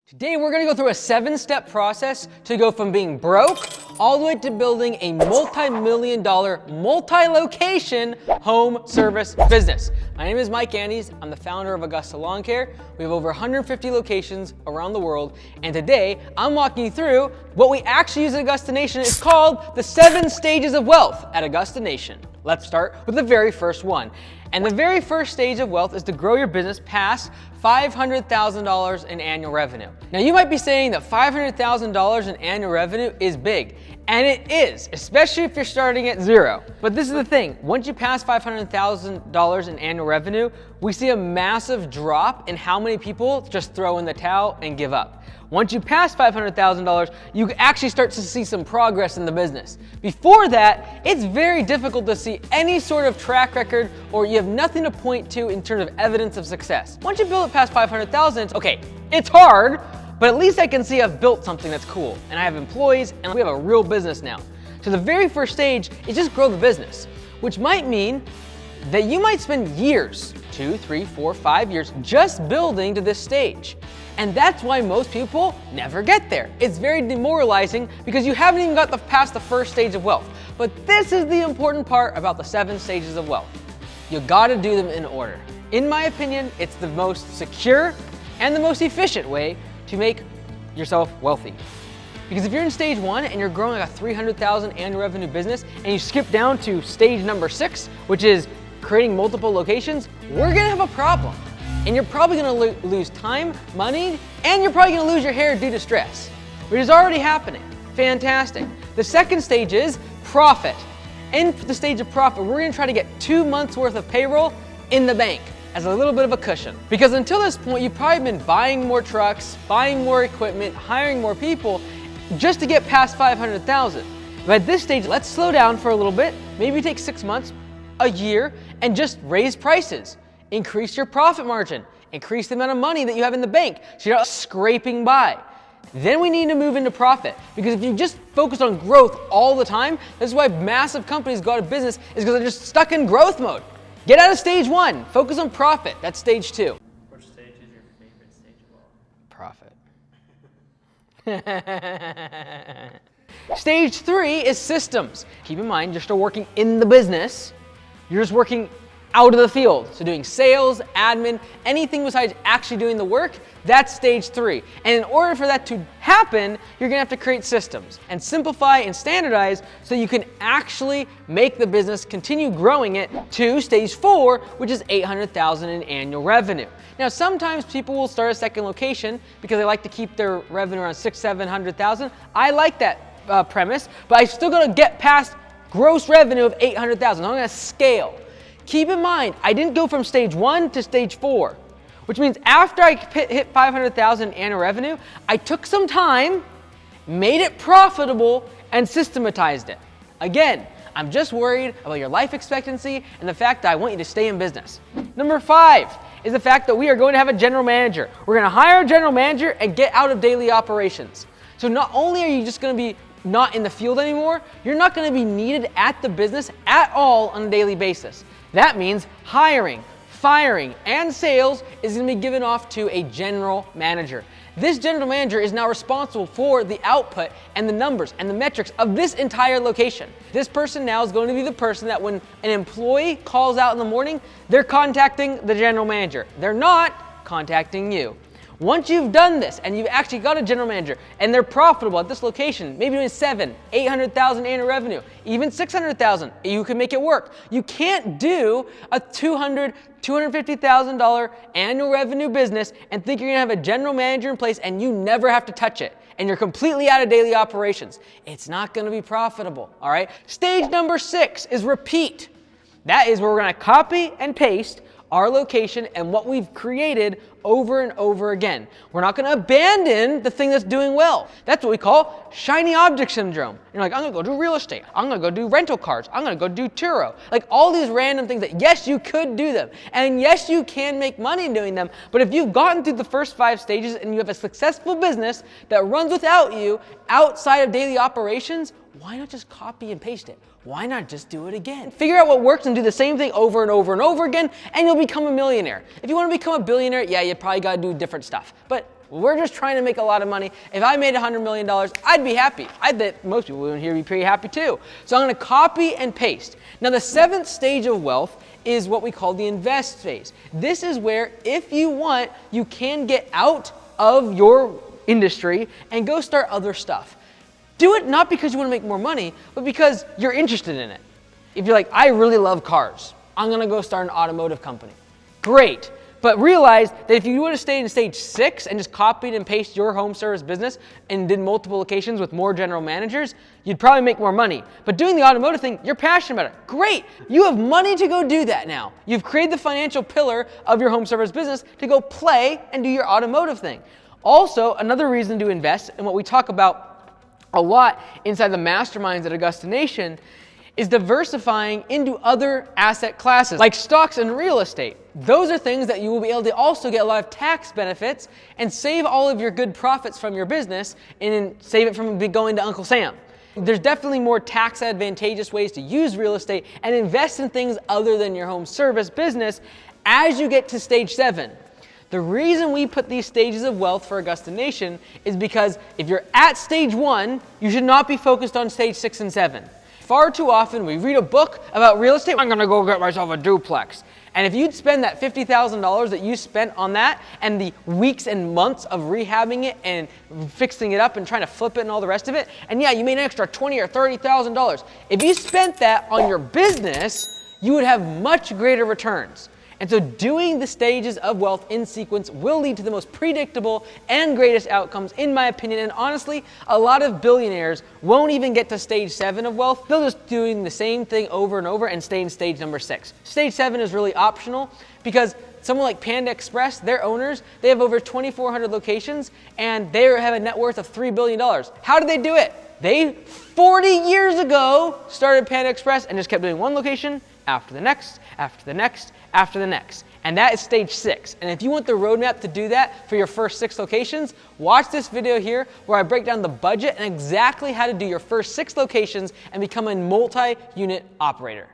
Today we're going to go through a 7-step process to go from being broke all the way to building a multi-million-dollar, multi-location home service business. My name is Mike Andes. I'm the founder of Augusta Lawn Care. We have over 150 locations around the world, and today I'm walking you through what we actually use at Augusta Nation. It's called the 7 stages of wealth at Augusta Nation. Let's start with the very first one. And the very first stage of wealth is to grow your business past $500,000 in annual revenue. Now you might be saying that $500,000 in annual revenue is big, and it is, especially if you're starting at zero. But this is the thing, once you pass $500,000 in annual revenue, we see a massive drop in how many people just throw in the towel and give up. Once you pass $500,000, you actually start to see some progress in the business. Before that, it's very difficult to see any sort of track record, or you have nothing to point to in terms of evidence of success. Once you build it past $500,000, okay, it's hard, but at least I can see I've built something that's cool, and I have employees, and we have a real business now. So the very first stage is just grow the business, which might mean that you might spend years, 2, 3, 4, 5 years, just building to this stage. And that's why most people never get there. It's very demoralizing because you haven't even got past the first stage of wealth. But this is the important part about the 7 stages of wealth. You gotta do them in order. In my opinion, it's the most secure and the most efficient way to make yourself wealthy. Because if you're in stage 1 and you're growing like a $300,000 annual revenue business and you skip down to stage number 6, which is creating multiple locations, we're gonna have a problem. And you're probably gonna lose time, money, and you're probably gonna lose your hair due to stress, which is already happening. Fantastic. The second stage is profit. In the stage of profit, we're gonna try to get 2 months worth of payroll in the bank as a little bit of a cushion. Because until this point, you've probably been buying more trucks, buying more equipment, hiring more people, just to get past 500,000. But at this stage, let's slow down for a little bit, maybe take 6 months, a year, and just raise prices. Increase your profit margin, increase the amount of money that you have in the bank so you're not scraping by. Then we need to move into profit, because if you just focus on growth all the time, this is why massive companies go out of business, is because they're just stuck in growth mode. Get out of stage 1, focus on profit. That's stage 2. Which stage is your favorite stage of all? Profit. Stage 3 is systems. Keep in mind, you're still working in the business. You're just working out of the field. So doing sales, admin, anything besides actually doing the work, that's stage 3. And in order for that to happen, you're gonna have to create systems and simplify and standardize so you can actually make the business continue growing it to stage 4, which is $800,000 in annual revenue. Now, sometimes people will start a second location because they like to keep their revenue around $600,000-$700,000. I like that premise, but I still gotta get past gross revenue of $800,000. I'm gonna scale. Keep in mind, I didn't go from stage 1 to stage 4, which means after I hit 500,000 annual revenue, I took some time, made it profitable, and systematized it. Again, I'm just worried about your life expectancy and the fact that I want you to stay in business. Number 5 is the fact that we are going to have a general manager. We're going to hire a general manager and get out of daily operations. So not only are you just going to be not in the field anymore, you're not going to be needed at the business at all on a daily basis. That means hiring, firing, and sales is going to be given off to a general manager. This general manager is now responsible for the output and the numbers and the metrics of this entire location. This person now is going to be the person that when an employee calls out in the morning, they're contacting the general manager. They're not contacting you. Once you've done this and you've actually got a general manager and they're profitable at this location, maybe doing $800,000 annual revenue, even $600,000, you can make it work. You can't do a $250,000 annual revenue business and think you're gonna have a general manager in place and you never have to touch it and you're completely out of daily operations. It's not gonna be profitable, all right? Stage number 6 is repeat. That is where we're gonna copy and paste our location and what we've created over and over again. We're not gonna abandon the thing that's doing well. That's what we call shiny object syndrome. You're like, I'm gonna go do real estate. I'm gonna go do rental cars. I'm gonna go do Turo. Like all these random things that yes, you could do them. And yes, you can make money doing them. But if you've gotten through the first 5 stages and you have a successful business that runs without you outside of daily operations, why not just copy and paste it? Why not just do it again? Figure out what works and do the same thing over and over and over again, and you'll become a millionaire. If you want to become a billionaire, yeah, you probably got to do different stuff. But We're just trying to make a lot of money. If I made $100 million, I'd be happy. I bet most people in here would be pretty happy too. So I'm gonna copy and paste. Now the seventh stage of wealth is what we call the invest phase. This is where, if you want, you can get out of your industry and go start other stuff. Do it not because you want to make more money, but because you're interested in it. If you're like, I really love cars, I'm gonna go start an automotive company. Great, but realize that if you would have stayed in stage 6 and just copied and pasted your home service business and did multiple locations with more general managers, you'd probably make more money. But doing the automotive thing, you're passionate about it. Great, you have money to go do that now. You've created the financial pillar of your home service business to go play and do your automotive thing. Also, another reason to invest, and what we talk about a lot inside the masterminds at Augusta Nation, is diversifying into other asset classes like stocks and real estate. Those are things that you will be able to also get a lot of tax benefits and save all of your good profits from your business and then save it from going to Uncle Sam. There's definitely more tax advantageous ways to use real estate and invest in things other than your home service business as you get to stage 7. The reason we put these stages of wealth for Augusta Nation is because if you're at stage 1, you should not be focused on stage 6 and 7. Far too often we read a book about real estate, I'm gonna go get myself a duplex. And if you'd spend that $50,000 that you spent on that and the weeks and months of rehabbing it and fixing it up and trying to flip it and all the rest of it, and yeah, you made an extra $20,000 or $30,000. If you spent that on your business, you would have much greater returns. And so doing the stages of wealth in sequence will lead to the most predictable and greatest outcomes, in my opinion. And honestly, a lot of billionaires won't even get to stage 7 of wealth. They'll just doing the same thing over and over and stay in stage number 6. Stage 7 is really optional because someone like Panda Express, their owners, they have over 2,400 locations and they have a net worth of $3 billion. How did they do it? They, 40 years ago, started Panda Express and just kept doing one location after the next, after the next, after the next. And that is stage 6. And if you want the roadmap to do that for your first 6 locations, watch this video here where I break down the budget and exactly how to do your first 6 locations and become a multi-unit operator.